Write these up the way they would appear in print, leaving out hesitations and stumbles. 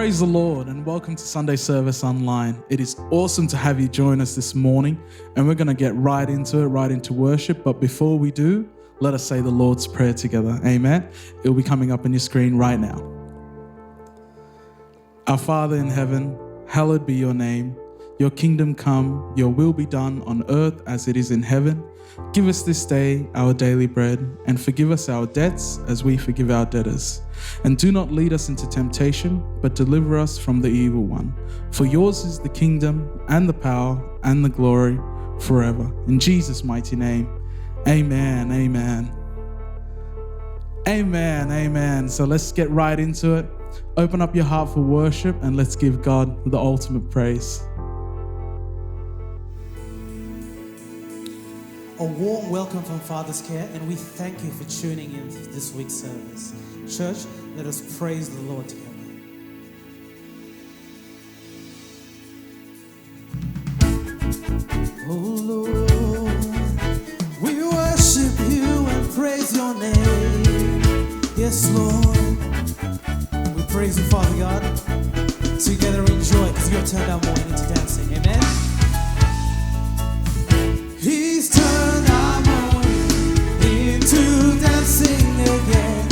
Praise the Lord and welcome to Sunday Service Online. It is awesome to have you join us this morning, and we're going to get right into worship. But before we do, let us say the Lord's Prayer together. Amen. It will be coming up on your screen right now. Our Father in heaven, hallowed be your name. Your kingdom come, your will be done on earth as it is in heaven. Give us this day our daily bread, and forgive us our debts as we forgive our debtors. And do not lead us into temptation, but deliver us from the evil one. For yours is the kingdom and the power and the glory forever. In Jesus' mighty name, amen, amen. Amen, amen. So let's get right into it. Open up your heart for worship and let's give God the ultimate praise. A warm welcome from Father's Care, and we thank you for tuning in to this week's service. Church, let us praise the Lord together. Oh Lord, we worship you and praise your name. Yes, Lord, we praise you, Father God. Together enjoy, because you have turned our morning into dancing. Amen. He's turned our morning into dancing again.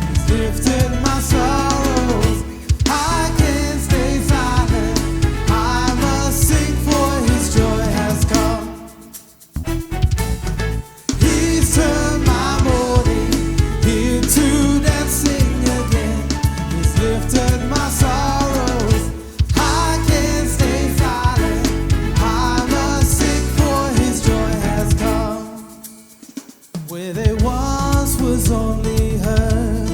He's lifted my sorrows. I can't stay silent. I must sing, for his joy has come. He's turned my mourning into dancing again. He's lifted my sorrows. I can't stay silent. I must sing, for his joy has come. Where there once was only hurt,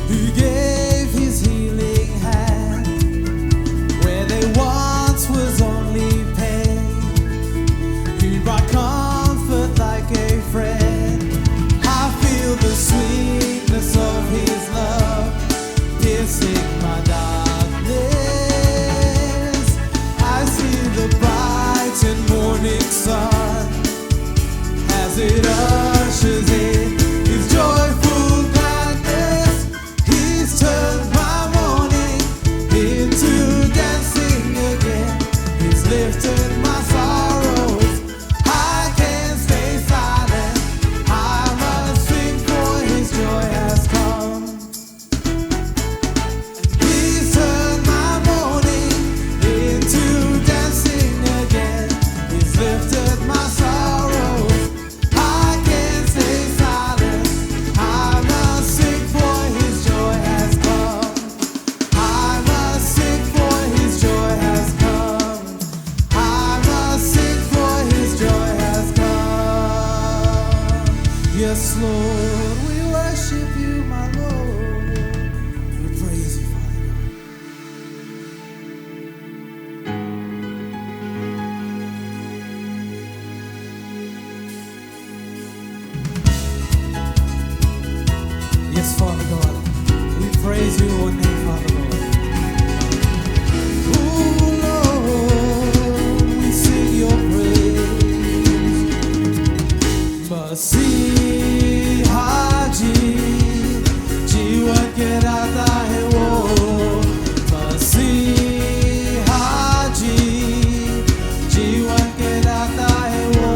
he gave his healing hand. Where there once was only pain, he brought comfort like a friend. I feel the sweetness of his love piercing my darkness. I see the bright and morning sun as it ushers in his joyful gladness. He's turned my mourning into dancing again. He's lifted my sorrows. I can't stay silent. I must sing, for his joy has come. He's turned my mourning into dancing again. He's lifted my sorrows. I can't stay silent. I must sing, for his joy has come. I must sing, for his joy has come. I must sing, for his joy has come. Yes, Lord, we worship you, my Lord. We praise you, Father God. Yes, Father God, we praise you, your name, Father Lord. Oh Lord, we sing your praise. Masih Haji, jiwa kerata hewo. Masih Haji, jiwa kerata hewo.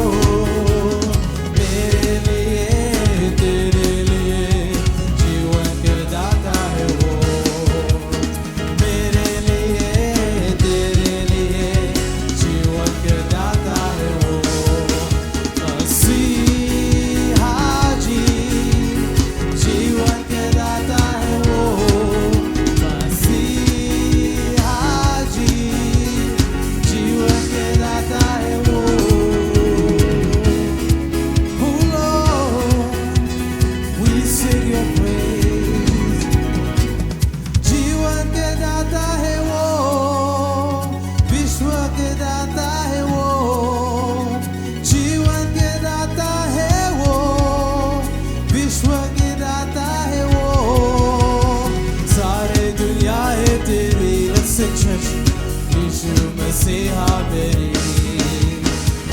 Mere liye, tere liye, jiwa kerata hewo. Mere liye, tere liye, jiwa kerata hewo. Masih Haji, jiwa kerata hewo. Masih Haji, jiwa kerata hewo. Oh Lord, we sing your praise. Jiwa ke data hai wo, Vishwa ke data hai wo. Jiwa ke data hai wo, Vishwa ke data hai wo. Sare dunya hai teri. Let's sing, church. Yishu Masiha meri.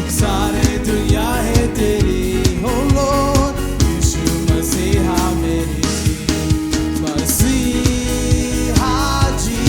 Sare dunya hai teri. Oh Lord, Yishu Masiha meri. Masih Haji,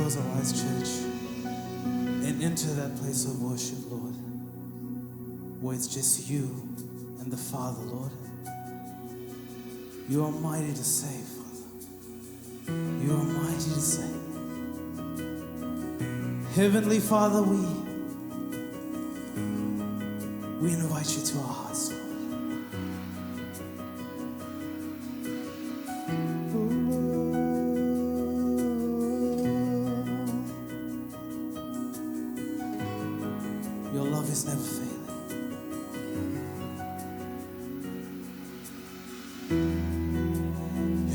close our eyes, church, and enter that place of worship, Lord, where it's just you and the Father, Lord. You are mighty to save, Father. You are mighty to save. Heavenly Father, we invite you to our hearts, Lord. Your love is never failing.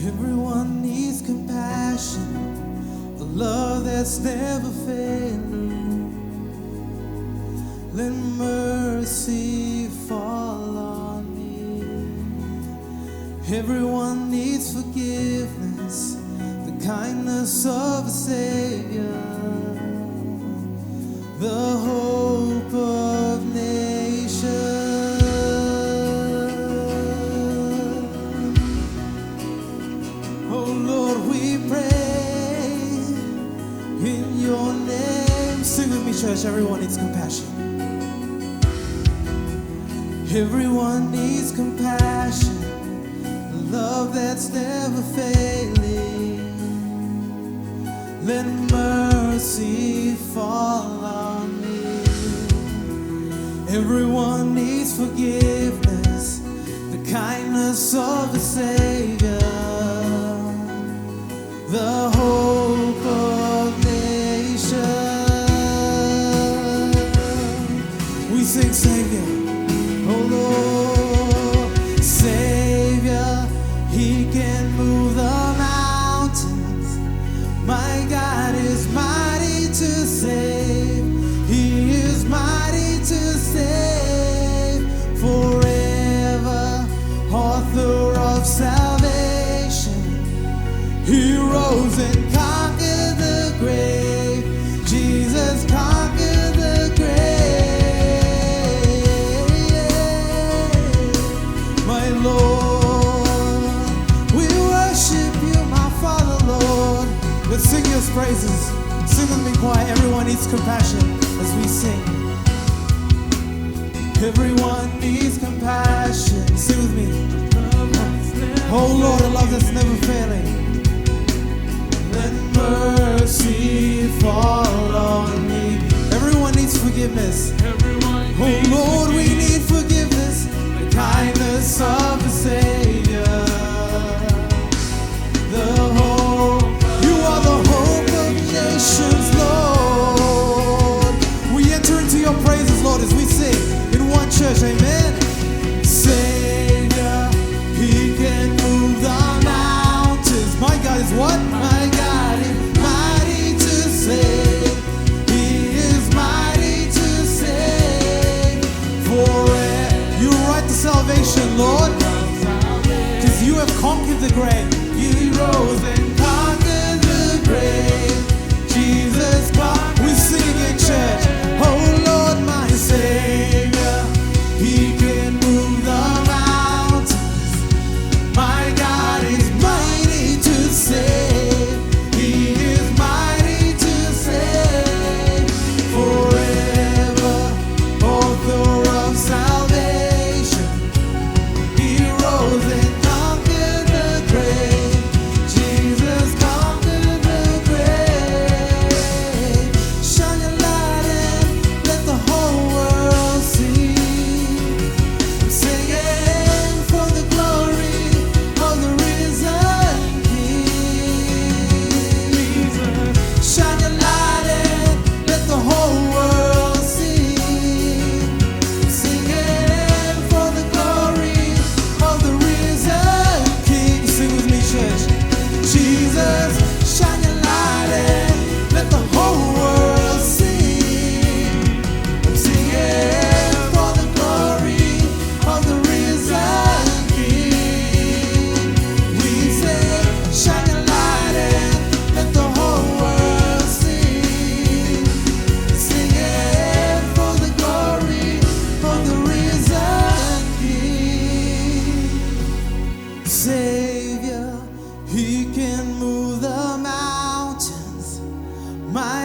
Everyone needs compassion, a love that's never failing. Let mercy fall on me. Everyone needs forgiveness, the kindness of a Savior, the hope of nations. Oh Lord, we pray in your name. Sing with me, church. Everyone needs compassion. Everyone needs compassion, a love that's never failing. Let mercy fall on me. Everyone needs forgiveness, the kindness of the Savior, the hope of nations. We sing Savior. Oh Lord, Savior, He can move the mountains. My God is mighty to save. He is mighty to save. Forever, author of salvation. He rose and conquered the grave. Jesus conquered the grave. Lord, we worship you, my Father, Lord. Let's sing His praises. Sing with me, choir. Everyone needs compassion as we sing. Everyone needs compassion. Sing with me. Oh Lord, a love that's never failing. Let mercy fall on me. Everyone needs forgiveness. Oh Lord, we need forgiveness. The kindness of the Savior, the hope. You are the hope of nations, Lord. We enter into your praises, Lord, as we sing in one church, amen. Savior, He can move the mountains. My God is what? My God is mighty to save.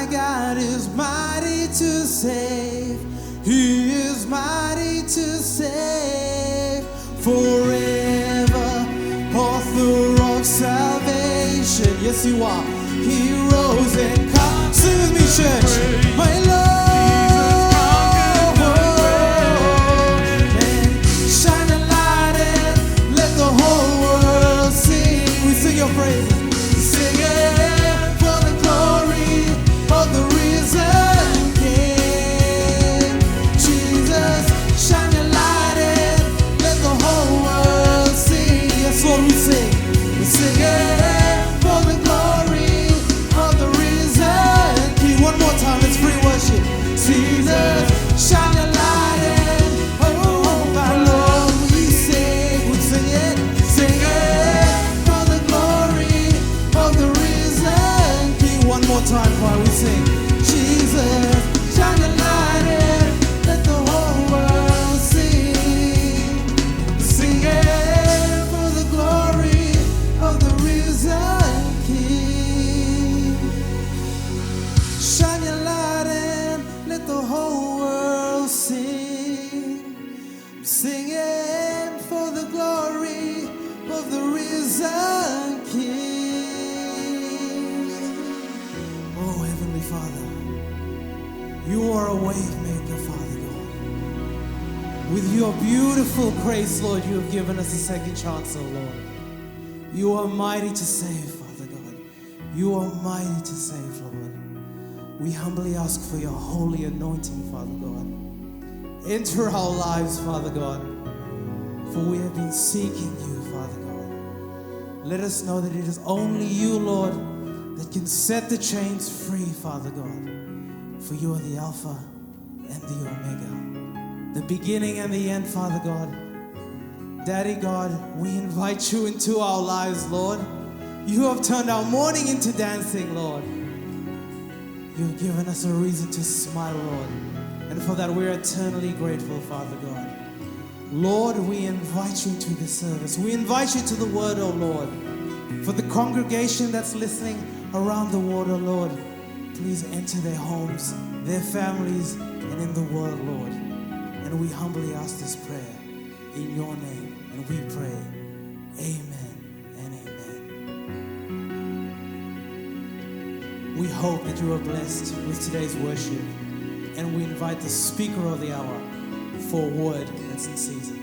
My God is mighty to save. He is mighty to save. Forever, author of salvation. Yes, you are. He rose and come. Sing with me, church. My Lord. And shine a light and let the whole world sing. We sing your praises. Sing it for the glory of the risen King. Jesus, shine your light and let the whole world sing. Yes, Lord, we sing. We sing it for the glory of the risen King. One more time, it's free worship. Jesus, shine your light and oh, my Lord, we sing it. Sing it for the glory of the risen King. One more time, while we sing. Jesus, shine your light and let the whole world sing. Sing it for the glory of the risen King. Shine your light and let the whole world sing. Singing for the glory of the risen King. Oh, Heavenly Father, you are a way maker, Father God. With your beautiful grace, Lord, you have given us a second chance, oh Lord. You are mighty to save, Father God. You are mighty to save, Lord. We humbly ask for your holy anointing, Father God. Enter our lives, Father God, for we have been seeking you, Father God. Let us know that it is only you, Lord, that can set the chains free, Father God. For you are the Alpha and the Omega, the beginning and the end, Father God. Daddy God, we invite you into our lives, Lord. You have turned our mourning into dancing, Lord. You have given us a reason to smile, Lord. And for that, we're eternally grateful, Father God. Lord, we invite you to this service. We invite you to the word, oh Lord. For the congregation that's listening around the world, oh Lord, please enter their homes, their families, and in the world, Lord. And we humbly ask this prayer in your name. And we pray, amen and amen. We hope that you are blessed with today's worship. And we invite the speaker of the hour for a word that's in season.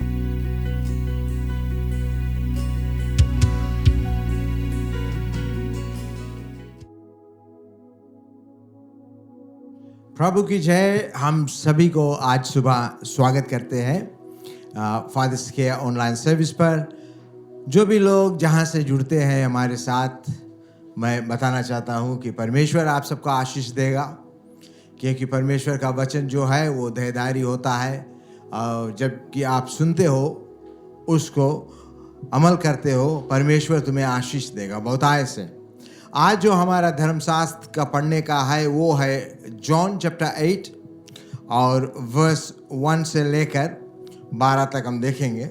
प्रभु की जय। हम सभी को आज सुबह स्वागत करते हैं फादर्स के ऑनलाइन सर्विस पर। जो भी लोग जहां से जुड़ते हैं हमारे साथ, मैं बताना चाहता हूं कि परमेश्वर आप सबको आशीष देगा, क्योंकि परमेश्वर का वचन जो है वो देहधारी होता है। जबकि आप सुनते हो, उसको अमल करते हो, परमेश्वर तुम्हें आशीष देगा बहुतायत से। आज जो हमारा धर्मशास्त्र का पढ़ने का है वो है जॉन चैप्टर 8 और वर्स 1 से लेकर 12 तक हम देखेंगे।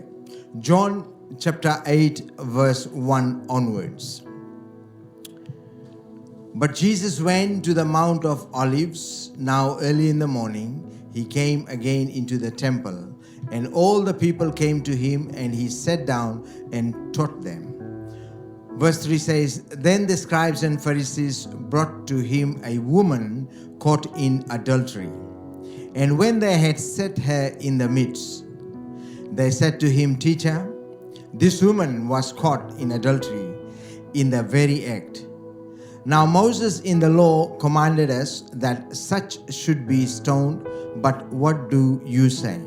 John chapter 8 verse 1 onwards. But Jesus went to the Mount of Olives. Now early in the morning, he came again into the temple, and all the people came to him, and he sat down and taught them. Verse 3 says, Then the scribes and Pharisees brought to him a woman caught in adultery. And when they had set her in the midst, they said to him, Teacher, this woman was caught in adultery in the very act. Now Moses in the law commanded us that such should be stoned, but what do you say?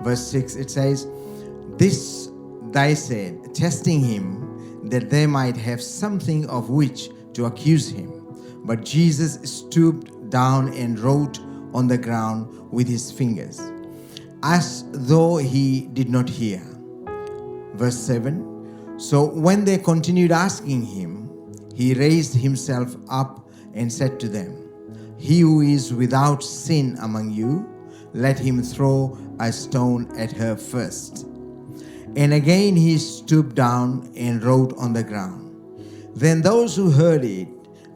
Verse 6, it says, This they said, testing him, that they might have something of which to accuse him. But Jesus stooped down and wrote on the ground with his fingers, as though he did not hear. Verse 7, So when they continued asking him, he raised himself up and said to them, He who is without sin among you, let him throw a stone at her first. And again he stooped down and wrote on the ground. Then those who heard it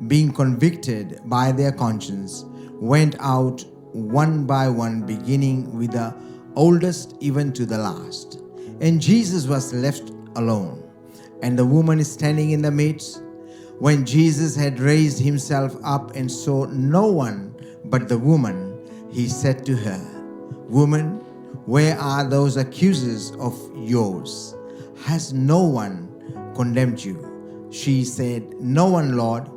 being convicted by their conscience, went out one by one, beginning with the oldest even to the last. And Jesus was left alone, and the woman standing in the midst. When Jesus had raised himself up and saw no one but the woman, he said to her, "Woman, where are those accusers of yours? Has no one condemned you?" She said, "No one, Lord."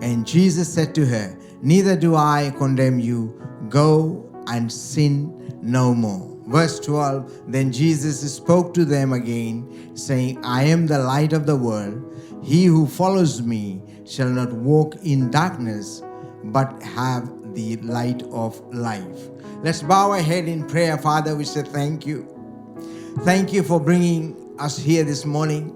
And Jesus said to her, "Neither do I condemn you. Go and sin no more." Verse 12, then Jesus spoke to them again, saying, "I am the light of the world. He who follows me shall not walk in darkness, but have the light of life." Let's bow our head in prayer. Father, we say thank you. Thank you for bringing us here this morning.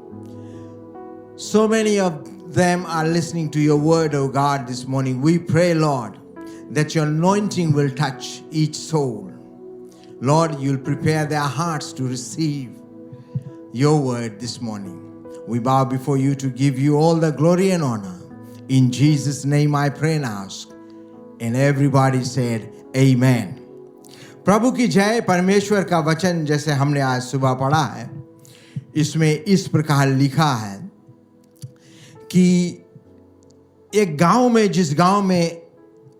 So many of them are listening to your word, oh God, this morning. We pray, Lord, that your anointing will touch each soul. Lord, you'll prepare their hearts to receive your word this morning. We bow before you to give you all the glory and honor. In Jesus' name I pray and ask. And everybody said, Amen. प्रभु की जय। परमेश्वर का वचन जैसे हमने आज सुबह पढ़ा है, इसमें इस प्रकार लिखा है कि एक गांव में, जिस गांव में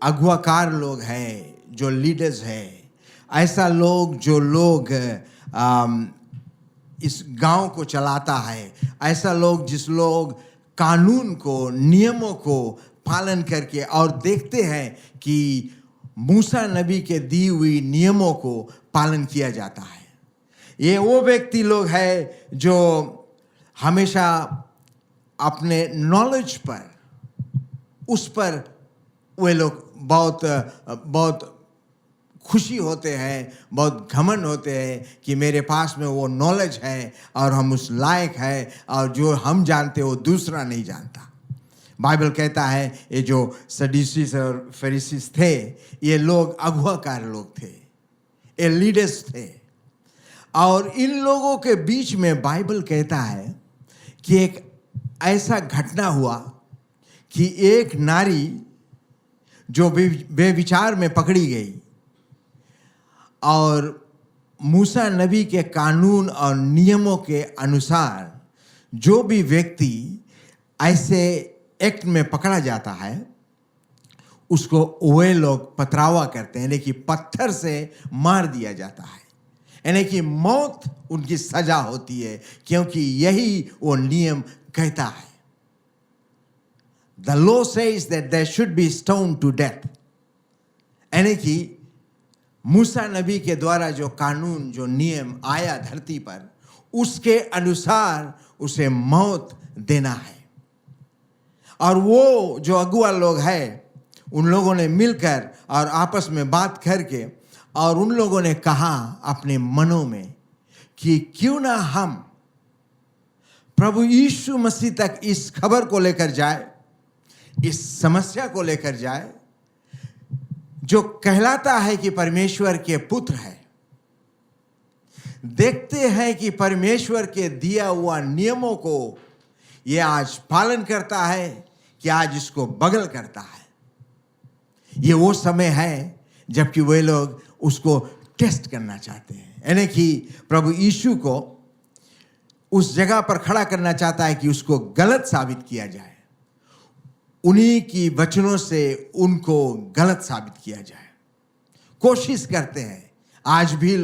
अगुवाकार लोग हैं, जो लीडर्स हैं, ऐसा लोग जो लोग इस गांव को चलाता है, ऐसा लोग जिस लोग कानून को, नियमों को पालन करके और देखते हैं कि मूसा नबी के दी हुई नियमों को पालन किया जाता है। ये वो व्यक्ति लोग हैं जो हमेशा अपने नॉलेज पर, उस पर वे लोग बहुत खुशी होते हैं, बहुत घमंड होते हैं कि मेरे पास में वो नॉलेज है और हम उस लायक है, और जो हम जानते वो दूसरा नहीं जानता। बाइबल कहता है ये जो सदूसीस और फरीसीस थे, ये लोग अगुवाकार लोग थे, ये लीडर्स थे। और इन लोगों के बीच में बाइबल कहता है कि एक ऐसा घटना हुआ कि एक नारी जो बेविचार में पकड़ी गई, और मूसा नबी के कानून और नियमों के अनुसार जो भी व्यक्ति ऐसे एक्ट में पकड़ा जाता है, उसको वे लोग पथरावा करते हैं, यानी कि पत्थर से मार दिया जाता है, यानी कि मौत उनकी सजा होती है, क्योंकि यही वो नियम कहता है। The law says that there should be stoned to death, यानी कि मूसा नबी के द्वारा जो कानून, जो नियम आया धरती पर, उसके अनुसार उसे मौत देना है। और वो जो अगुआ लोग हैं, उन लोगों ने मिलकर और आपस में बात करके, और उन लोगों ने कहा अपने मनों में कि क्यों ना हम प्रभु यीशु मसीह तक इस खबर को लेकर जाए, इस समस्या को लेकर जाए, जो कहलाता है कि परमेश्वर के पुत्र है। देखते हैं कि परमेश्वर के दिया हुआ नियमों को ये आज पालन करता है कि आज इसको बगल करता है। ये वो समय है जबकि वे लोग उसको टेस्ट करना चाहते हैं, यानी कि प्रभु यीशु को उस जगह पर खड़ा करना चाहता है कि उसको गलत साबित किया जाए, उन्हीं की वचनों से उनको गलत साबित किया जाए। कोशिश करते हैं, आज भी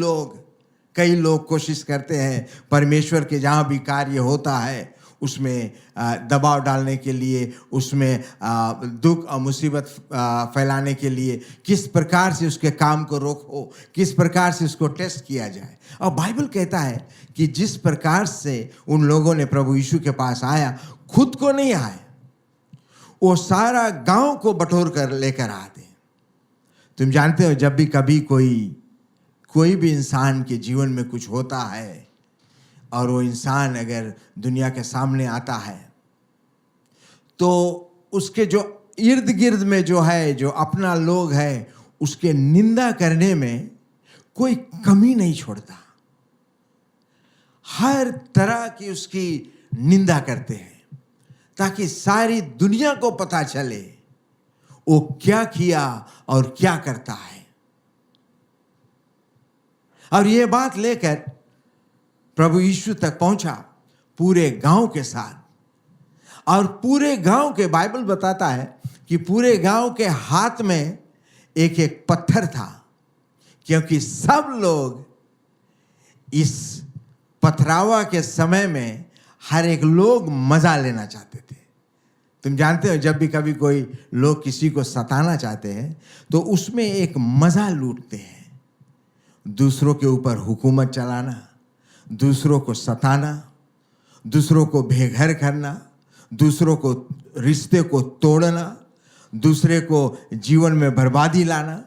कई लोग कोशिश करते हैं परमेश्वर के जहाँ भी कार्य होता है उसमें दबाव डालने के लिए, उसमें दुख और मुसीबत फैलाने के लिए, किस प्रकार से उसके काम को रोको, किस प्रकार से उसको टेस्ट किया जाए। और बाइबल कहता है कि जिस प्रकार से उन लोगों ने प्रभु यीशु के पास आया, खुद को नहीं आए, वो सारा गांव को बटोर कर लेकर आते। तुम जानते हो, जब भी कभी कोई भी इंसान के जीवन में कुछ होता है और वो इंसान अगर दुनिया के सामने आता है, तो उसके जो इर्द गिर्द में जो है, जो अपना लोग है, उसके निंदा करने में कोई कमी नहीं छोड़ता। हर तरह की उसकी निंदा करते हैं। ताकि सारी दुनिया को पता चले वो क्या किया और क्या करता है। और ये बात लेकर प्रभु यीशु तक पहुंचा पूरे गांव के साथ। और पूरे गांव के, बाइबल बताता है कि पूरे गांव के हाथ में एक एक पत्थर था, क्योंकि सब लोग इस पथरावा के समय में हर एक लोग मजा लेना चाहते थे। तुम जानते हो, जब भी कभी कोई लोग किसी को सताना चाहते हैं तो उसमें एक मजा लूटते हैं। दूसरों के ऊपर हुकूमत चलाना, दूसरों को सताना, दूसरों को बेघर करना, दूसरों को रिश्ते को तोड़ना, दूसरे को जीवन में बर्बादी लाना,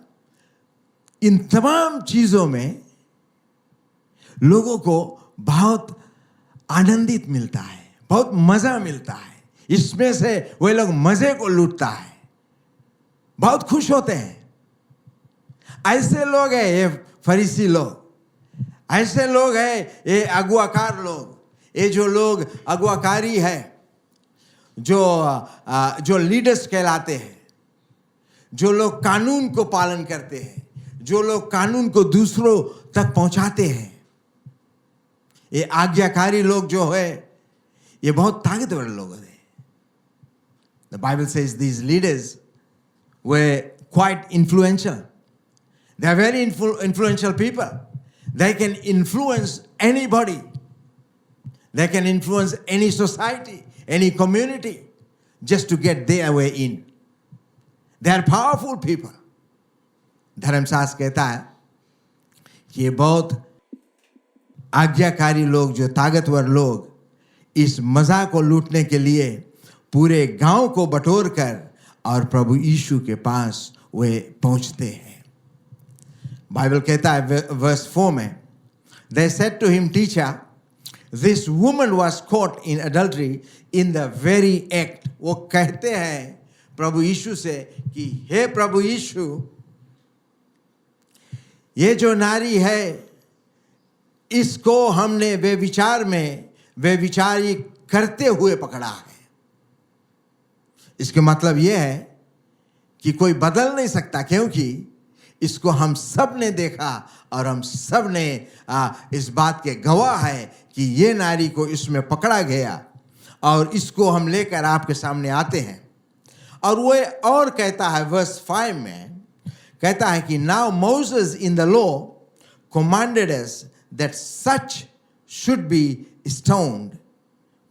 इन तमाम चीजों में लोगों को बहुत आनंदित मिलता है, बहुत मजा मिलता है। इसमें से वे लोग मजे को लूटता है, बहुत खुश होते हैं। ऐसे लोग हैं ये फरीसी लोग, ऐसे लोग हैं ये अगुआकार लोग, ये जो लोग अगुआकारी है, जो लीडर्स कहलाते हैं, जो लोग कानून को पालन करते हैं, जो लोग कानून को दूसरों तक पहुंचाते हैं। ये आज्ञाकारी लोग जो है ये बहुत ताकतवर लोग हैं। The Bible says these leaders were quite influential. They are very influential people. They can influence anybody. They can influence any society, any community, just to get their way in. They are powerful people. धर्मशास्त्र कहता है कि ये बहुत आज्ञाकारी लोग, जो ताकतवर लोग, इस मजा को लूटने के लिए पूरे गांव को बटोर कर और प्रभु यीशु के पास वे पहुंचते हैं। बाइबल कहता है वर्स 4 में, they said to him, teacher, this woman was caught in adultery in the very act. वो कहते हैं प्रभु यीशु से कि हे प्रभु यीशु, ये जो नारी है इसको हमने व्यभिचारी करते हुए पकड़ा है। इसके मतलब यह है कि कोई बदल नहीं सकता, क्योंकि इसको हम सब ने देखा और हम सब ने इस बात के गवाह है कि ये नारी को इसमें पकड़ा गया और इसको हम लेकर आपके सामने आते हैं। और वो और कहता है वर्स 5 में, कहता है कि now Moses in the law commanded us that such should be stoned,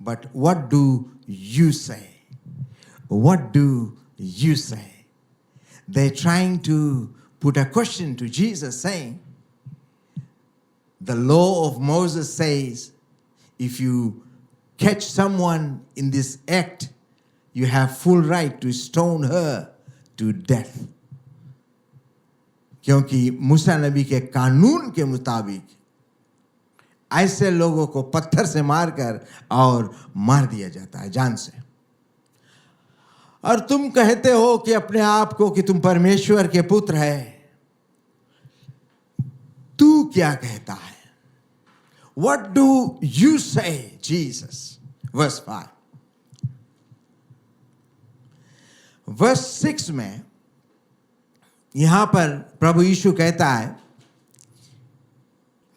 but what do you say? What do you say? They're trying to put a question to Jesus, saying, the law of Moses says if you catch someone in this act, you have full right to stone her to death. क्योंकि मूसा नबी के कानून के मुताबिक ऐसे लोगों को पत्थर से मारकर और मार दिया जाता है, जान से। और तुम कहते हो कि अपने आप को कि तुम परमेश्वर के पुत्र है, तू क्या कहता है? What do you say, Jesus? Verse 5. Verse 6 में यहां पर प्रभु यीशु कहता है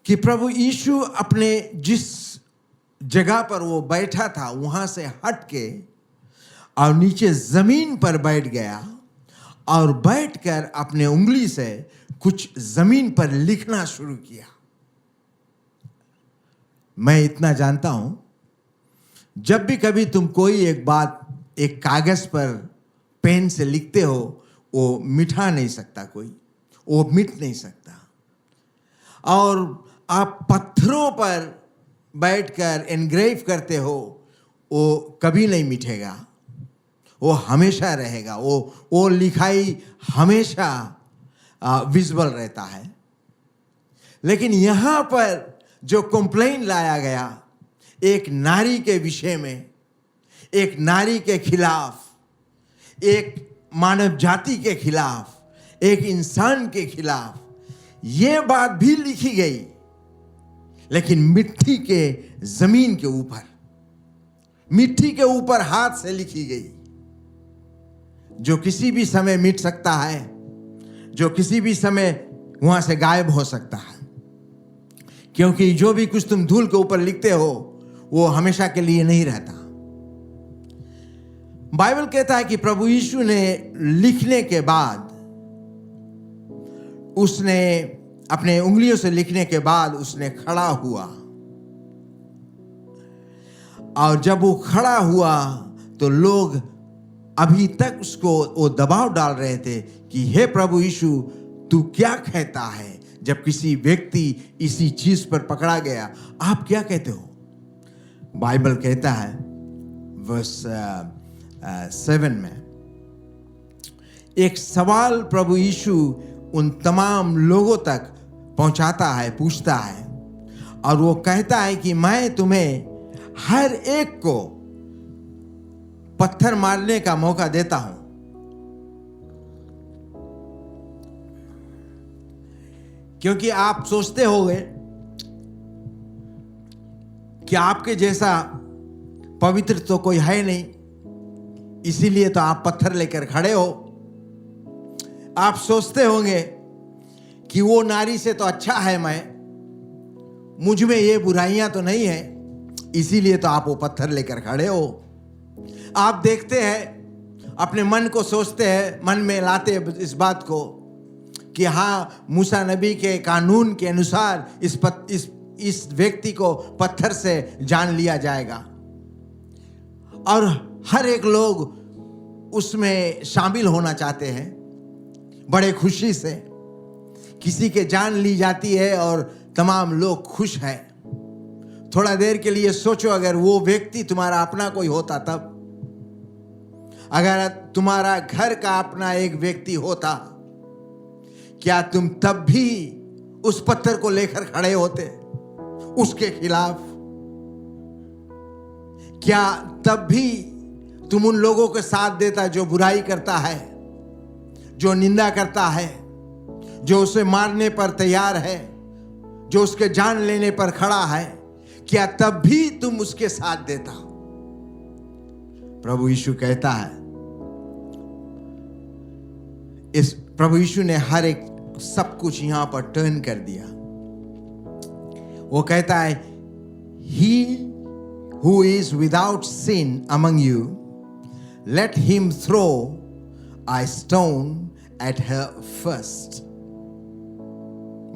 कि प्रभु यीशु अपने जिस जगह पर वो बैठा था वहां से हट के और नीचे जमीन पर बैठ गया और बैठकर अपने उंगली से कुछ जमीन पर लिखना शुरू किया। मैं इतना जानता हूं, जब भी कभी तुम कोई एक बात एक कागज पर पेन से लिखते हो, वो मिटा नहीं सकता, कोई वो मिट नहीं सकता। और आप पत्थरों पर बैठकर एनग्रेव करते हो, वो कभी नहीं मिटेगा, वो हमेशा रहेगा, वो लिखाई हमेशा विजिबल रहता है। लेकिन यहां पर जो कंप्लेन लाया गया एक नारी के विषय में, एक नारी के खिलाफ, एक मानव जाति के खिलाफ, एक इंसान के खिलाफ, यह बात भी लिखी गई, लेकिन मिट्टी के जमीन के ऊपर। मिट्टी के ऊपर हाथ से लिखी गई, जो किसी भी समय मिट सकता है, जो किसी भी समय वहां से गायब हो सकता है। क्योंकि जो भी कुछ तुम धूल के ऊपर लिखते हो वो हमेशा के लिए नहीं रहता। बाइबल कहता है कि प्रभु यीशु ने लिखने के बाद, उसने अपने उंगलियों से लिखने के बाद उसने खड़ा हुआ, और जब वो खड़ा हुआ तो लोग अभी तक उसको वो दबाव डाल रहे थे कि हे प्रभु यीशु, तू क्या कहता है? जब किसी व्यक्ति इसी चीज पर पकड़ा गया, आप क्या कहते हो? बाइबल कहता है वर्स 7 में, एक सवाल प्रभु यीशु उन तमाम लोगों तक पहुंचाता है, पूछता है, और वो कहता है कि मैं तुम्हें हर एक को पत्थर मारने का मौका देता हूं। क्योंकि आप सोचते होंगे कि आपके जैसा पवित्र तो कोई है नहीं, इसीलिए तो आप पत्थर लेकर खड़े हो। आप सोचते होंगे कि वो नारी से तो अच्छा है मैं, मुझ में ये बुराइयां तो नहीं है, इसीलिए तो आप वो पत्थर लेकर खड़े हो। आप देखते हैं, अपने मन को सोचते हैं, मन में लाते हैं इस बात को कि हाँ, मूसा नबी के कानून के अनुसार इस व्यक्ति को पत्थर से जान लिया जाएगा, और हर एक लोग उसमें शामिल होना चाहते हैं बड़े खुशी से। किसी के जान ली जाती है और तमाम लोग खुश हैं। थोड़ा देर के लिए सोचो, अगर वो व्यक्ति तुम्हारा अपना कोई होता तब, अगर तुम्हारा घर का अपना एक व्यक्ति होता, क्या तुम तब भी उस पत्थर को लेकर खड़े होते उसके खिलाफ? क्या तब भी तुम उन लोगों के साथ देता जो बुराई करता है, जो निंदा करता है, जो उसे मारने पर तैयार है, जो उसके जान लेने पर खड़ा है? क्या तब भी तुम उसके साथ देता? प्रभु यीशु कहता है, इस प्रभु यीशु ने हर एक सब कुछ यहां पर टर्न कर दिया। वो कहता है, He who is without sin among you, let him throw a stone at her first.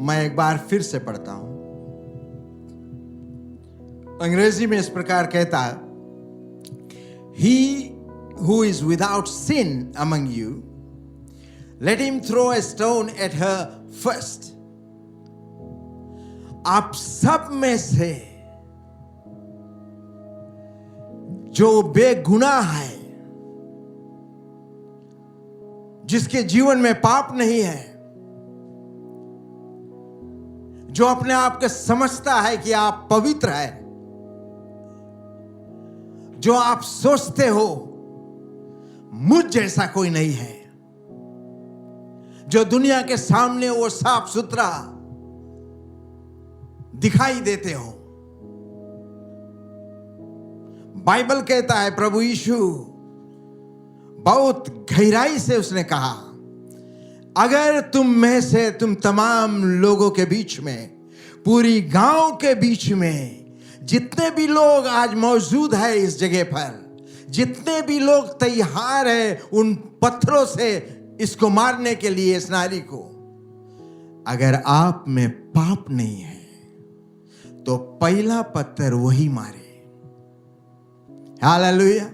मैं एक बार फिर से पढ़ता हूं। अंग्रेजी में इस प्रकार कहता है, He who is without sin among you, let him throw a stone at her first. आप सब में से जो बेगुनाह है, जिसके जीवन में पाप नहीं है, जो अपने आप को समझता है कि आप पवित्र है, जो आप सोचते हो मुझ जैसा कोई नहीं है, जो दुनिया के सामने वो साफ सुथरा दिखाई देते हो, बाइबल कहता है, प्रभु यीशु बहुत गहराई से उसने कहा, अगर तुम में से, तुम तमाम लोगों के बीच में, पूरी गांव के बीच में, जितने भी लोग आज मौजूद है इस जगह पर, जितने भी लोग तैयार हैं उन पत्थरों से इसको मारने के लिए, इस नारी को, अगर आप में पाप नहीं है तो पहला पत्थर वही मारे। हालेलुया!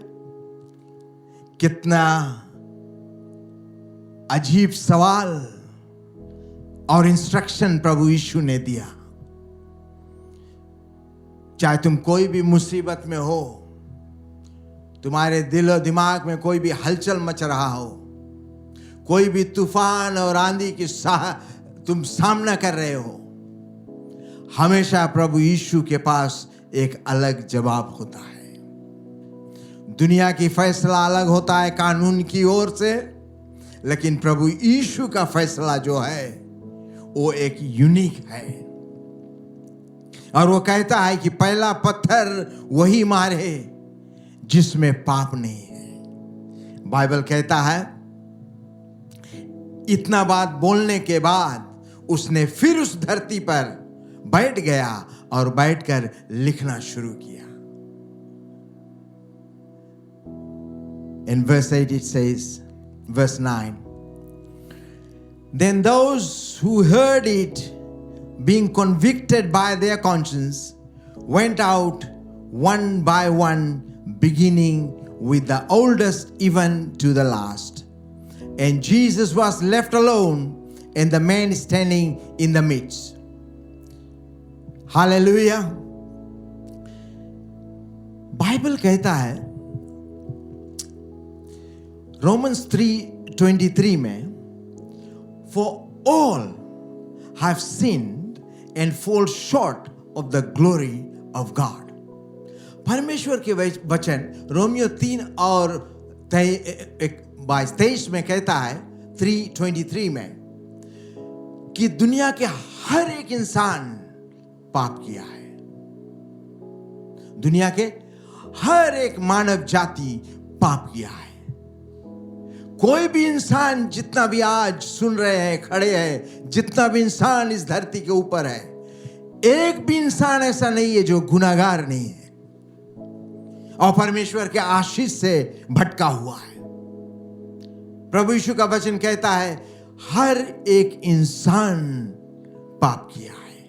कितना अजीब सवाल और इंस्ट्रक्शन प्रभु यीशु ने दिया। चाहे तुम कोई भी मुसीबत में हो, तुम्हारे दिल और दिमाग में कोई भी हलचल मच रहा हो, कोई भी तूफान और आंधी की तुम सामना कर रहे हो, हमेशा प्रभु यीशु के पास एक अलग जवाब होता है। दुनिया की फैसला अलग होता है कानून की ओर से, लेकिन प्रभु यीशु का फैसला जो है वो एक यूनिक है। और वो कहता है कि पहला पत्थर वही मारे जिसमें पाप नहीं है। बाइबल कहता है इतना बात बोलने के बाद उसने फिर उस धरती पर बैठ गया और बैठकर लिखना शुरू किया। In verse 8 it says, verse 9, then those who heard it, being convicted by their conscience, went out one by one, beginning with the oldest even to the last. And Jesus was left alone, and the man standing in the midst. Hallelujah. Bible कहता है Romans 3:23 में, for all have sinned and fall short of the glory of God. परमेश्वर के वचन Romeo 3 और 22-23 में कहता है 3:23 में कि दुनिया के हर एक इंसान पाप किया है। दुनिया के हर एक मानव जाति पाप किया है। कोई भी इंसान जितना भी आज सुन रहे हैं, खड़े हैं, जितना भी इंसान इस धरती के ऊपर है, एक भी इंसान ऐसा नहीं है जो गुनाहगार नहीं है और परमेश्वर के आशीष से भटका हुआ है। प्रभु यीशु का वचन कहता है हर एक इंसान पाप किया है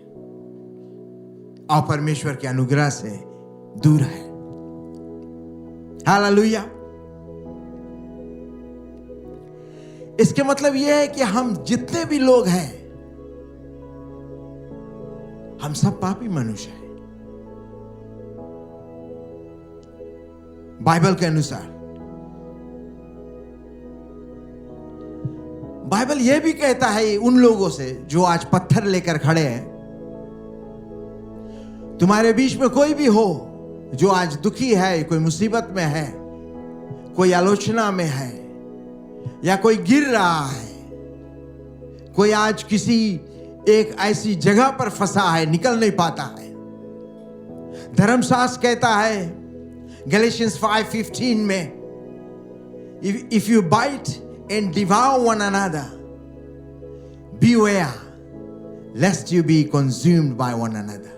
और परमेश्वर के अनुग्रह से दूर है। हालेलुया। इसके मतलब यह है कि हम जितने भी लोग हैं, हम सब पापी मनुष्य हैं बाइबल के अनुसार। बाइबल यह भी कहता है उन लोगों से जो आज पत्थर लेकर खड़े हैं, तुम्हारे बीच में कोई भी हो जो आज दुखी है, कोई मुसीबत में है, कोई आलोचना में है, या कोई गिर रहा है, कोई आज किसी एक ऐसी जगह पर फंसा है, निकल नहीं पाता है। धर्मशास्त्र कहता है गैलेशियंस 5:15 में, if you bite and devour one another, beware lest you be consumed by one another.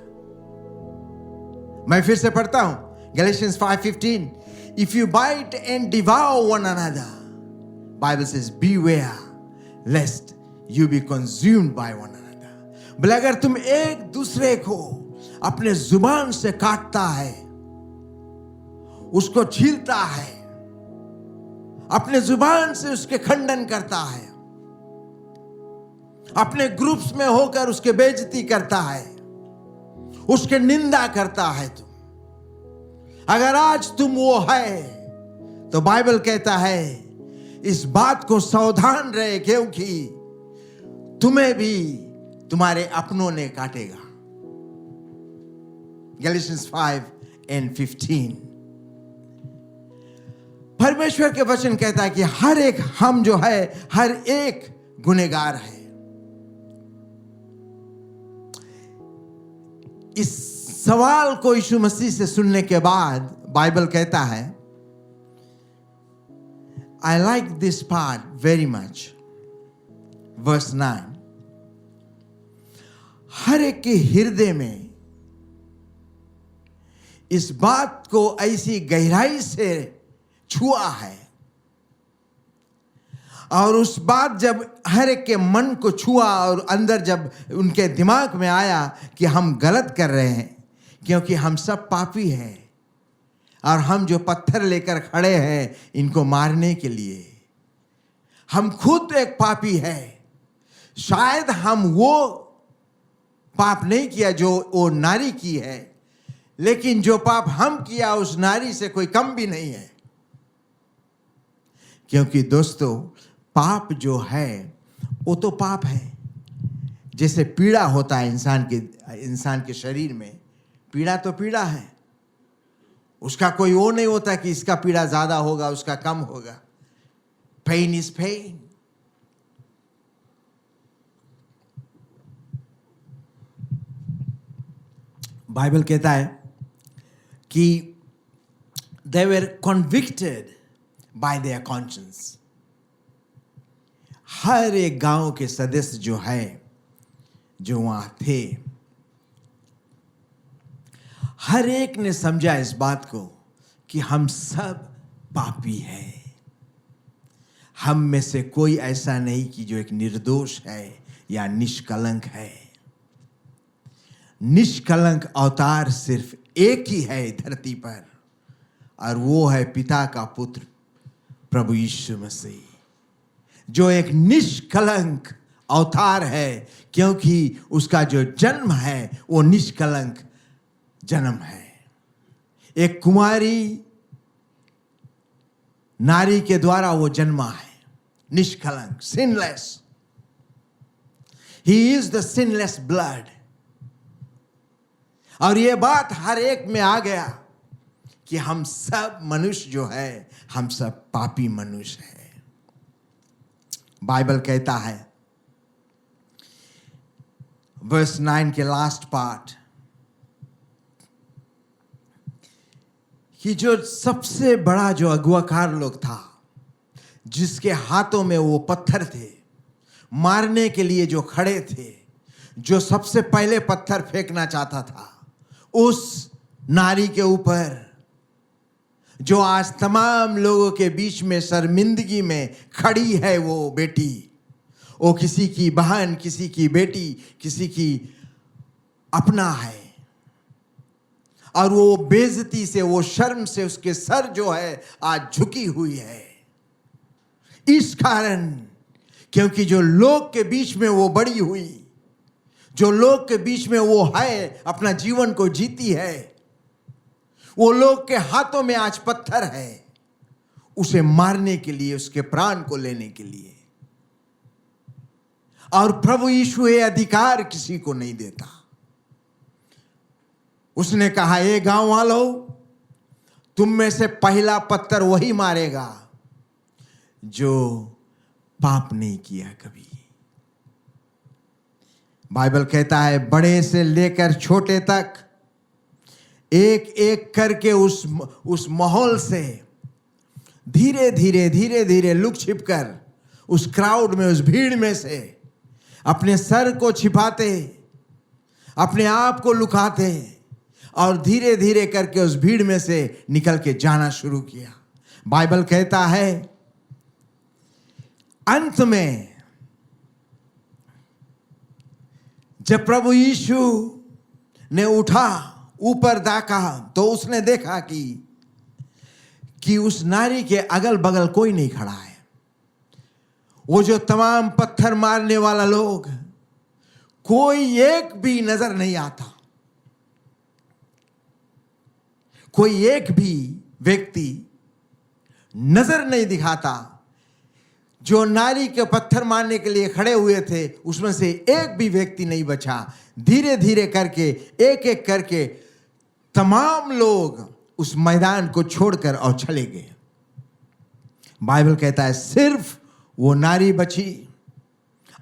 मैं फिर से पढ़ता हूं Galatians 5:15, if you bite and devour one another, Bible says beware lest you be consumed by one another. बोले अगर तुम एक दूसरे को अपने जुबान से काटता है, उसको छीलता है, अपने जुबान से उसके खंडन करता है, अपने ग्रुप्स में होकर उसके बेइज्जती करता है, उसके निंदा करता है, तुम अगर आज तुम वो है तो बाइबल कहता है इस बात को सावधान रहे क्योंकि तुम्हें भी तुम्हारे अपनों ने काटेगा। गैलेशियंस 5:15। परमेश्वर के वचन कहता है कि हर एक हम जो है, हर एक गुनहगार है। इस सवाल को यीशु मसीह से सुनने के बाद बाइबल कहता है, I like this part very much. Verse 9. हर एक के हृदय में इस बात को ऐसी गहराई से छुआ है और उस बात जब हर एक के मन को छुआ और अंदर जब उनके दिमाग में आया कि हम गलत कर रहे हैं क्योंकि हम सब पापी हैं और हम जो पत्थर लेकर खड़े हैं इनको मारने के लिए, हम खुद एक पापी हैं। शायद हम वो पाप नहीं किया जो वो नारी की है, लेकिन जो पाप हम किया उस नारी से कोई कम भी नहीं है। क्योंकि दोस्तों पाप जो है वो तो पाप है। जैसे पीड़ा होता है इंसान के शरीर में, पीड़ा तो पीड़ा है, उसका कोई वो नहीं होता कि इसका पीड़ा ज्यादा होगा उसका कम होगा। Pen is pen. बाइबल कहता है कि they were convicted by their conscience. हर एक गांव के सदस्य जो है, जो वहां थे, हर एक ने समझा इस बात को कि हम सब पापी हैं। हम में से कोई ऐसा नहीं कि जो एक निर्दोष है या निष्कलंक है। निष्कलंक अवतार सिर्फ एक ही है धरती पर, और वो है पिता का पुत्र प्रभु यीशु मसीह, जो एक निष्कलंक अवतार है, क्योंकि उसका जो जन्म है वो निष्कलंक जन्म है। एक कुमारी नारी के द्वारा वो जन्मा है, निष्कलंक, sinless. He is the sinless blood. और ये बात हर एक में आ गया कि हम सब मनुष्य जो है, हम सब पापी मनुष्य है। बाइबल कहता है वर्स 9 के लास्ट पार्ट कि जो सबसे बड़ा जो अगुवाकार लोग था, जिसके हाथों में वो पत्थर थे, मारने के लिए जो खड़े थे, जो सबसे पहले पत्थर फेंकना चाहता था उस नारी के ऊपर, जो आज तमाम लोगों के बीच में शर्मिंदगी में खड़ी है, वो बेटी, वो किसी की बहन, किसी की बेटी, किसी की अपना है, और वो बेइज्जती से, वो शर्म से उसके सर जो है आज झुकी हुई है। इस कारण, क्योंकि जो लोग के बीच में वो बड़ी हुई, जो लोग के बीच में वो है, अपना जीवन को जीती है, वो लोग के हाथों में आज पत्थर है उसे मारने के लिए, उसके प्राण को लेने के लिए। और प्रभु यीशु ये अधिकार किसी को नहीं देता। उसने कहा, ये गांव वालों, तुम में से पहला पत्थर वही मारेगा जो पाप नहीं किया कभी। बाइबल कहता है बड़े से लेकर छोटे तक एक एक करके उस माहौल से धीरे धीरे लुक छिप कर उस क्राउड में, उस भीड़ में से अपने सर को छिपाते, अपने आप को लुकाते, और धीरे धीरे करके उस भीड़ में से निकल के जाना शुरू किया। बाइबल कहता है अंत में जब प्रभु यीशु ने उठा, ऊपर देखा, तो उसने देखा कि उस नारी के अगल बगल कोई नहीं खड़ा है। वो जो तमाम पत्थर मारने वाला लोग, कोई एक भी नजर नहीं आता, कोई एक भी व्यक्ति नजर नहीं दिखाता। जो नारी के पत्थर मारने के लिए खड़े हुए थे, उसमें से एक भी व्यक्ति नहीं बचा। धीरे धीरे करके, एक एक करके तमाम लोग उस मैदान को छोड़कर और चले गए। बाइबल कहता है सिर्फ वो नारी बची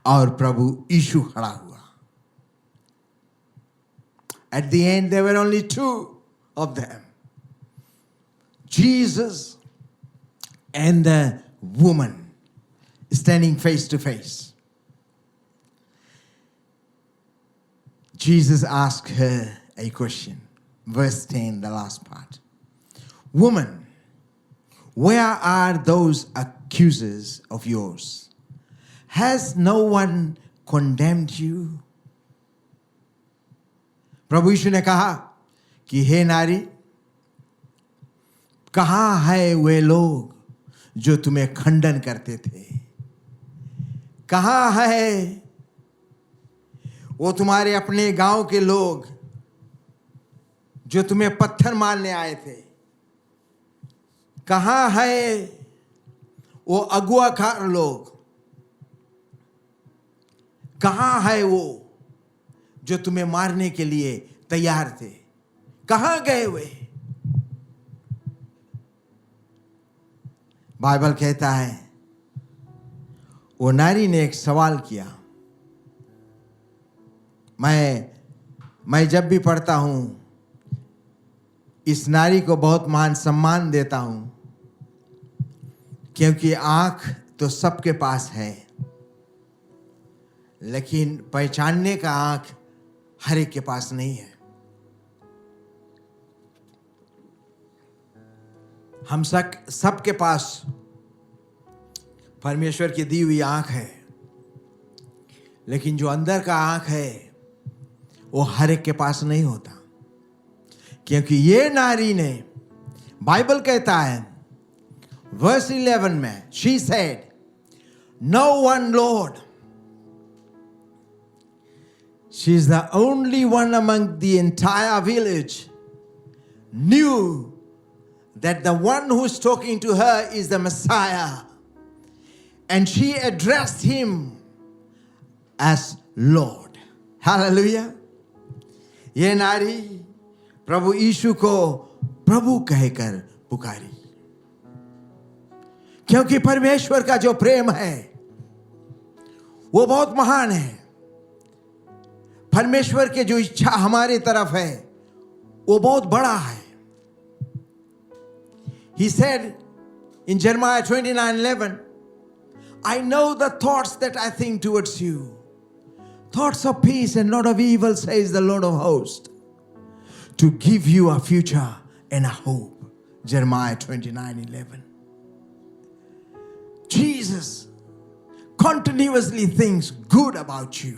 और प्रभु यीशु खड़ा हुआ। At the end there were only two of them, Jesus and the woman standing face to face. Jesus asked her a question. Verse 10, the last part. Woman, where are those accusers of yours? Has no one condemned you? प्रभु यीशु ने कहा कि हे नारी, कहाँ है वे लोग जो तुम्हें खंडन करते थे? कहाँ है वो तुम्हारे अपने गांव के लोग जो तुम्हें पत्थर मारने आए थे? कहाँ है वो अगुवाकार लोग? कहाँ है वो जो तुम्हें मारने के लिए तैयार थे? कहाँ गए वे? बाइबल कहता है वो नारी ने एक सवाल किया। मैं जब भी पढ़ता हूं इस नारी को बहुत मान सम्मान देता हूं, क्योंकि आंख तो सबके पास है, लेकिन पहचानने का आंख हर एक के पास नहीं है। हम सबके पास परमेश्वर की दी हुई आंख है, लेकिन जो अंदर का आंख है वो हर एक के पास नहीं होता। क्योंकि ये नारी ने, बाइबल कहता है वर्स 11 में, she said, no one lord, she is the only one among the entire village knew that the one who is talking to her is the Messiah, and she addressed him as Lord. Hallelujah. ये नारी प्रभु यीशु को प्रभु कहकर पुकारी, क्योंकि परमेश्वर का जो प्रेम है वो बहुत महान है। परमेश्वर की जो इच्छा हमारी तरफ है वो बहुत बड़ा है। He said in Jeremiah 29:11, I know the thoughts that I think towards you, thoughts of peace and not of evil, says the Lord of hosts, to give you a future and a hope. Jeremiah 29:11. Jesus continuously thinks good about you.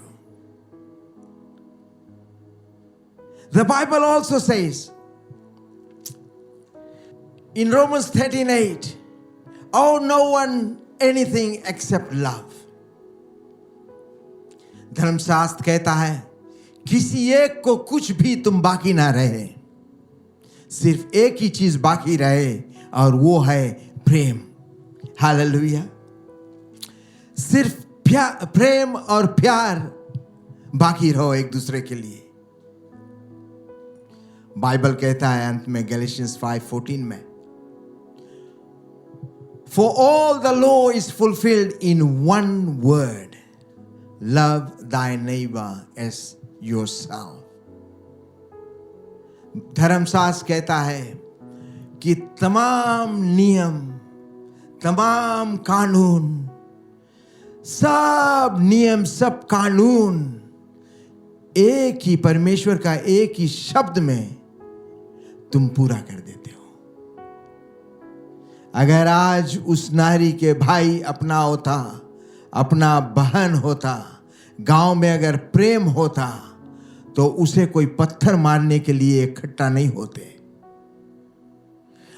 The Bible also says in Romans 13:8, owe no one anything except love. धर्मशास्त्र कहता है किसी एक को कुछ भी तुम बाकी ना रहे, सिर्फ एक ही चीज बाकी रहे और वो है प्रेम। हालेलुया। सिर्फ प्रेम और प्यार बाकी रहो एक दूसरे के लिए। बाइबल कहता है अंत में गैलेशियंस 5:14 में, for all the law is fulfilled in one word, love thy neighbor as yourself. धर्मशास्त्र कहता है कि तमाम नियम, तमाम कानून, सब नियम, सब कानून एक ही परमेश्वर का एक ही शब्द में तुम पूरा कर देते हो। अगर आज उस नारी के भाई अपना होता, अपना बहन होता, गांव में अगर प्रेम होता, तो उसे कोई पत्थर मारने के लिए इकट्ठा नहीं होते।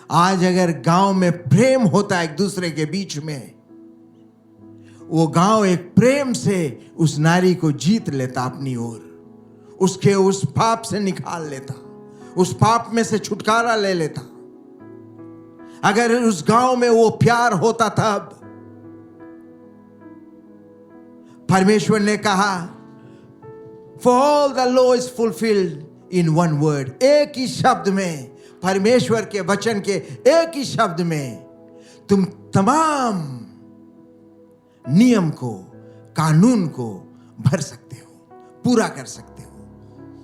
आज अगर गांव में प्रेम होता एक दूसरे के बीच में, वो गांव एक प्रेम से उस नारी को जीत लेता अपनी ओर, उसके उस पाप से निकाल लेता, उस पाप में से छुटकारा ले लेता। अगर उस गांव में वो प्यार होता, तब परमेश्वर ने कहा for all the law is fulfilled in one word, एक ही शब्द में, परमेश्वर के वचन के एक ही शब्द में तुम तमाम नियम को, कानून को भर सकते हो, पूरा कर सकते हो।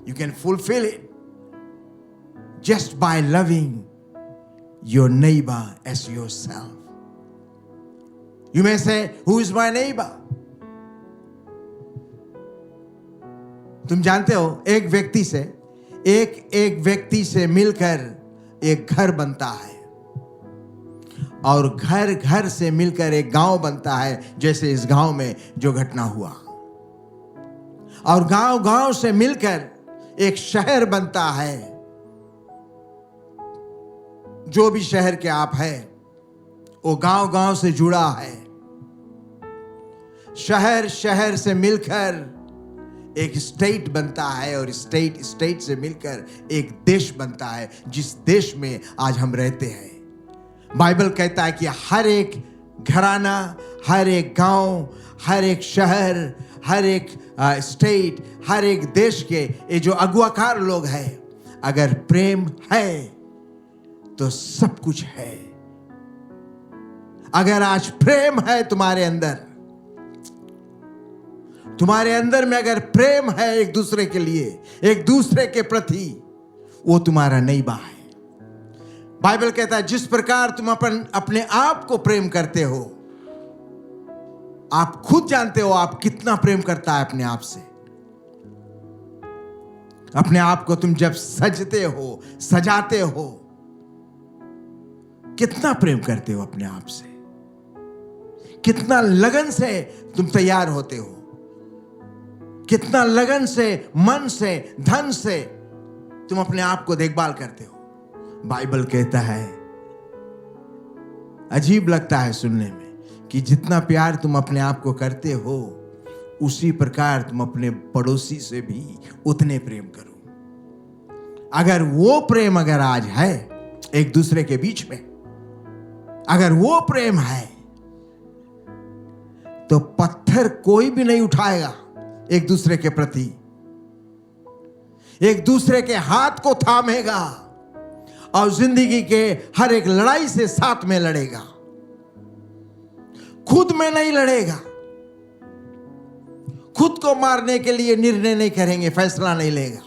You can fulfill it just by loving your neighbor as yourself. You may say, who is my neighbor? तुम जानते हो एक व्यक्ति से मिलकर एक घर बनता है, और घर से मिलकर एक गांव बनता है, जैसे इस गांव में जो घटना हुआ। और गांव से मिलकर एक शहर बनता है। जो भी शहर के आप हैं, वो गांव से जुड़ा है। शहर से मिलकर एक स्टेट बनता है, और स्टेट से मिलकर एक देश बनता है, जिस देश में आज हम रहते हैं। बाइबल कहता है कि हर एक घराना, हर एक गांव, हर एक शहर, हर एक स्टेट, हर एक देश के ये जो अगुवाकार लोग हैं, अगर प्रेम है तो सब कुछ है। अगर आज प्रेम है तुम्हारे अंदर में अगर प्रेम है एक दूसरे के लिए, एक दूसरे के प्रति, वो तुम्हारा नईबा है। बाइबल कहता है जिस प्रकार तुम अपने आप को प्रेम करते हो, आप खुद जानते हो आप कितना प्रेम करता है अपने आप से। अपने आप को तुम जब सजते हो, सजाते हो, कितना प्रेम करते हो अपने आप से, कितना लगन से तुम तैयार होते हो, कितना लगन से, मन से, धन से तुम अपने आप को देखभाल करते हो। बाइबल कहता है, अजीब लगता है सुनने में, कि जितना प्यार तुम अपने आप को करते हो उसी प्रकार तुम अपने पड़ोसी से भी उतने प्रेम करो। अगर वो प्रेम अगर आज है एक दूसरे के बीच में, अगर वो प्रेम है तो पत्थर कोई भी नहीं उठाएगा एक दूसरे के प्रति, एक दूसरे के हाथ को थामेगा और जिंदगी के हर एक लड़ाई से साथ में लड़ेगा, खुद में नहीं लड़ेगा। खुद को मारने के लिए निर्णय नहीं करेंगे, फैसला नहीं लेगा,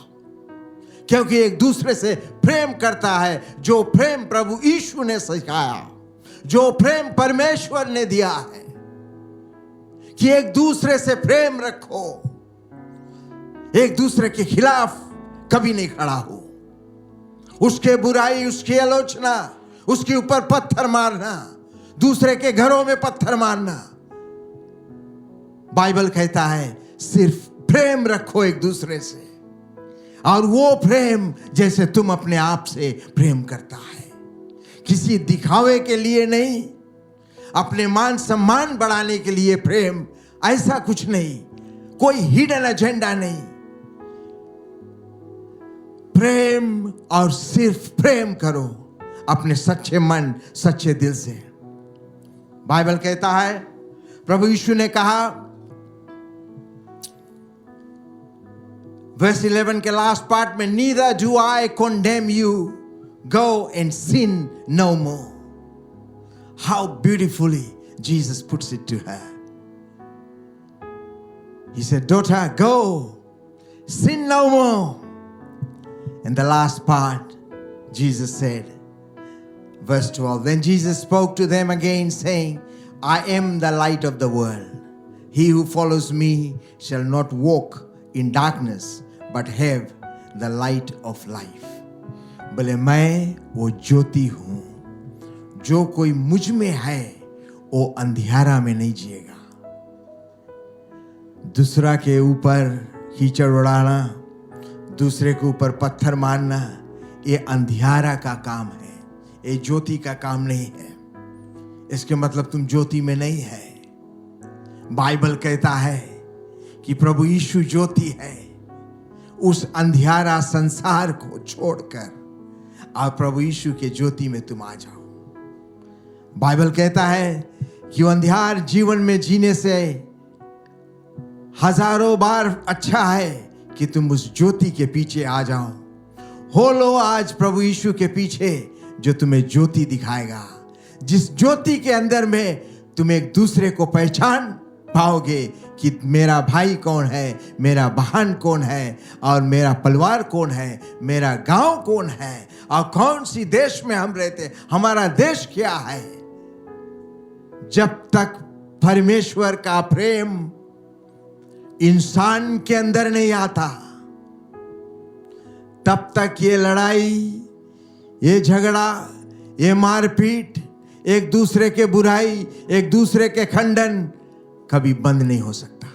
क्योंकि एक दूसरे से प्रेम करता है। जो प्रेम प्रभु यीशु ने सिखाया, जो प्रेम परमेश्वर ने दिया है कि एक दूसरे से प्रेम रखो, एक दूसरे के खिलाफ कभी नहीं खड़ा हो, उसके बुराई, उसकी आलोचना, उसके ऊपर पत्थर मारना, दूसरे के घरों में पत्थर मारना। बाइबल कहता है सिर्फ प्रेम रखो एक दूसरे से, और वो प्रेम जैसे तुम अपने आप से प्रेम करता है, किसी दिखावे के लिए नहीं, अपने मान सम्मान बढ़ाने के लिए प्रेम, ऐसा कुछ नहीं, कोई हिडन एजेंडा नहीं। प्रेम और सिर्फ प्रेम करो अपने सच्चे मन, सच्चे दिल से। बाइबल कहता है, प्रभु यीशु ने कहा वर्स 11 के लास्ट पार्ट में, neither do I condemn you, go and sin no more. How beautifully Jesus puts it to her. He said, daughter, go, sin no more. And the last part, Jesus said, verse 12, then Jesus spoke to them again, saying, I am the light of the world. He who follows me shall not walk in darkness, but have the light of life. बोले मैं वो ज्योति हूं, जो कोई मुझ में है वो अंधियारा में नहीं जिएगा। दूसरा के ऊपर कीचड़ उड़ाना, दूसरे के ऊपर पत्थर मारना, ये अंधियारा का काम है, ये ज्योति का काम नहीं है। इसके मतलब तुम ज्योति में नहीं है। बाइबल कहता है कि प्रभु यीशु ज्योति है। उस अंधियारा संसार को छोड़कर और प्रभु यीशु के ज्योति में तुम आ जाओ। बाइबल कहता है कि अंधियार जीवन में जीने से हजारों बार अच्छा है कि तुम उस ज्योति के पीछे आ जाओ। हो लो आज प्रभु यीशु के पीछे, जो तुम्हें ज्योति दिखाएगा, जिस ज्योति के अंदर में तुम एक दूसरे को पहचान पाओगे कि मेरा भाई कौन है, मेरा बहन कौन है, और मेरा परिवार कौन है, मेरा गांव कौन है, और कौन सी देश में हम रहते हैं, हमारा देश क्या है। जब तक परमेश्वर का प्रेम इंसान के अंदर नहीं आता, तब तक ये लड़ाई, ये झगड़ा, ये मारपीट, एक दूसरे के बुराई, एक दूसरे के खंडन कभी बंद नहीं हो सकता।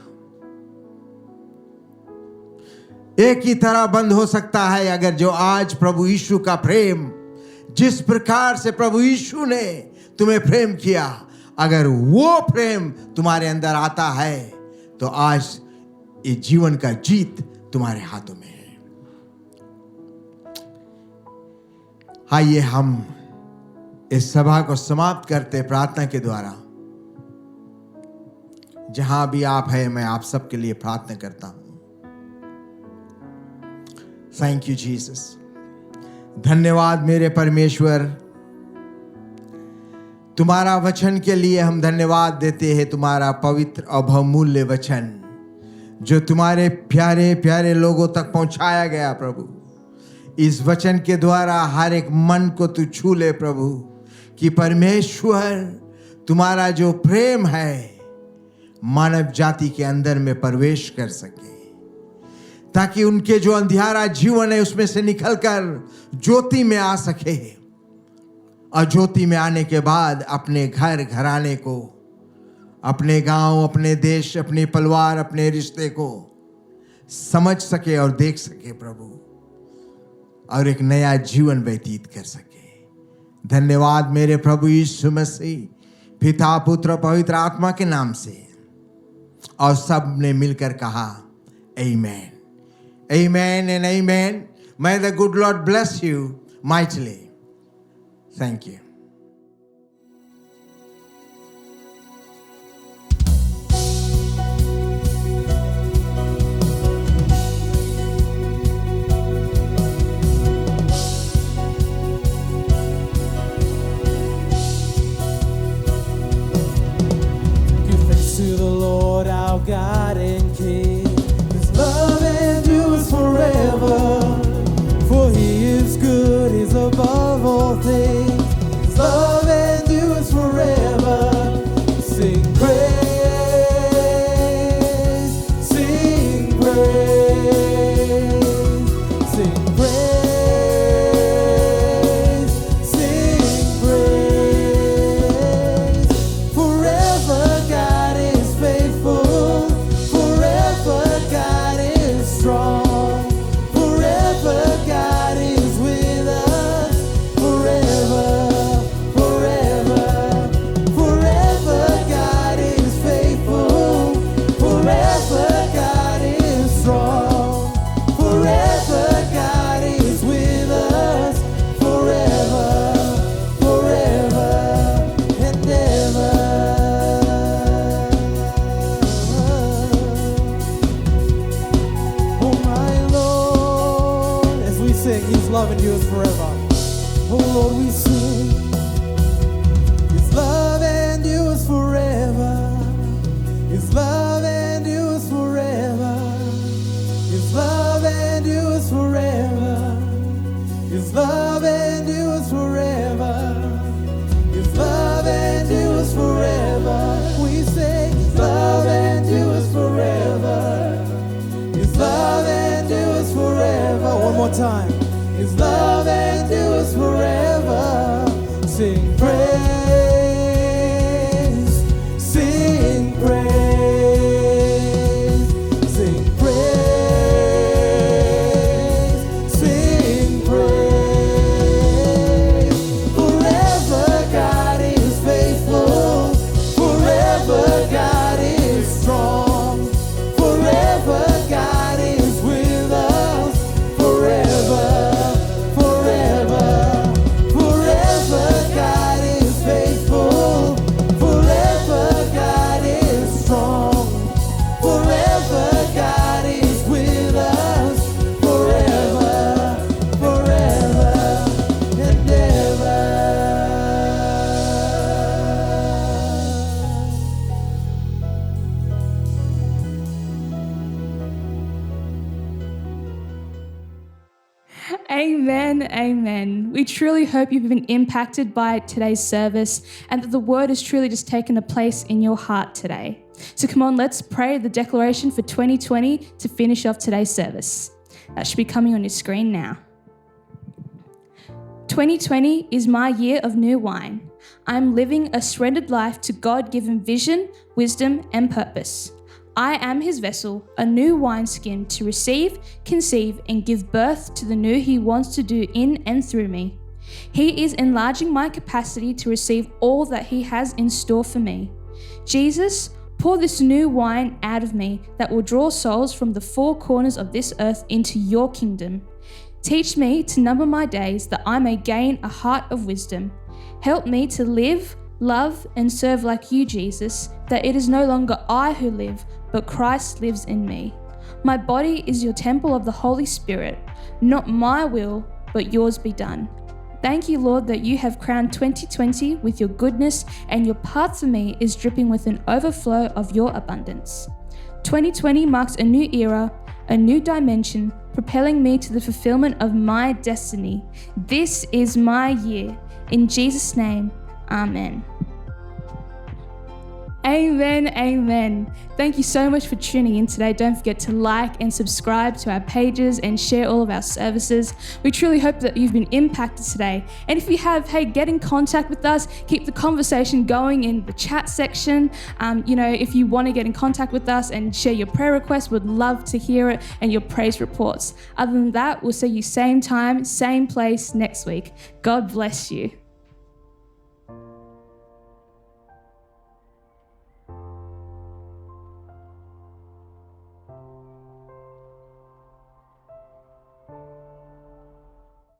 एक ही तरह बंद हो सकता है अगर जो आज प्रभु यीशु का प्रेम, जिस प्रकार से प्रभु यीशु ने तुम्हें प्रेम किया, अगर वो प्रेम तुम्हारे अंदर आता है तो आज ये जीवन का जीत तुम्हारे हाथों में है। आइए हम इस सभा को समाप्त करते प्रार्थना के द्वारा। जहां भी आप हैं, मैं आप सबके लिए प्रार्थना करता हूं। Thank you Jesus. धन्यवाद मेरे परमेश्वर, तुम्हारा वचन के लिए हम धन्यवाद देते हैं। तुम्हारा पवित्र और बहुमूल्य वचन जो तुम्हारे प्यारे प्यारे लोगों तक पहुंचाया गया प्रभु, इस वचन के द्वारा हर एक मन को तू छू ले प्रभु, कि परमेश्वर तुम्हारा जो प्रेम है मानव जाति के अंदर में प्रवेश कर सके, ताकि उनके जो अंधियारा जीवन है उसमें से निकलकर ज्योति में आ सके, और ज्योति में आने के बाद अपने घर घराने को, अपने गांव, अपने देश, अपने परिवार, अपने रिश्ते को समझ सके और देख सके प्रभु, और एक नया जीवन व्यतीत कर सके। धन्यवाद मेरे प्रभु यीशु मसीह, पिता पुत्र पवित्र आत्मा के नाम से। और सब ने मिलकर कहा amen, amen and amen. May the good Lord bless you mightily. Thank you. To the Lord our God and King, His love endures forever. For He is good, He's above all things. His love endures forever. Sing praise, sing praise, sing praise, sing praise. Forever God is faithful, forever God is strong, forever God is with us, forever, forever, forever God is faithful, forever God is strong, forever God is with us, forever, forever and ever. Oh my Lord, as we sing, His love endures forever. Oh Lord, we sing, His love endures forever. His love endures forever. His love endures forever. His love endures forever. His love endures forever. We say His love endures forever. His love endures forever. One more time. His love endures forever. Sing praise, sing praise, sing praise, sing praise. Forever God is faithful, forever God is strong, forever God is with us, forever, forever, forever God is faithful, forever God is strong, forever God is with us, forever, forever and ever. Amen, amen. We truly hope you've been impacted by today's service and that the word has truly just taken a place in your heart today. So come on, let's pray the declaration for 2020 to finish off today's service. That should be coming on your screen now. 2020 is my year of new wine. I'm living a surrendered life to God-given vision, wisdom, and purpose. I am His vessel, a new wineskin to receive, conceive, and give birth to the new He wants to do in and through me. He is enlarging my capacity to receive all that He has in store for me. Jesus, pour this new wine out of me that will draw souls from the four corners of this earth into your kingdom. Teach me to number my days that I may gain a heart of wisdom. Help me to live, love, and serve like you, Jesus, that it is no longer I who live, but Christ lives in me. My body is your temple of the Holy Spirit. Not my will, but yours be done. Thank you, Lord, that you have crowned 2020 with your goodness, and your path for me is dripping with an overflow of your abundance. 2020 marks a new era, a new dimension, propelling me to the fulfillment of my destiny. This is my year. In Jesus' name, amen. Amen, amen. Thank you so much for tuning in today. Don't forget to like and subscribe to our pages and share all of our services. We truly hope that you've been impacted today. And if you have, hey, get in contact with us. Keep the conversation going in the chat section. If you want to get in contact with us and share your prayer requests, we'd love to hear it, and your praise reports. Other than that, we'll see you same time, same place next week. God bless you.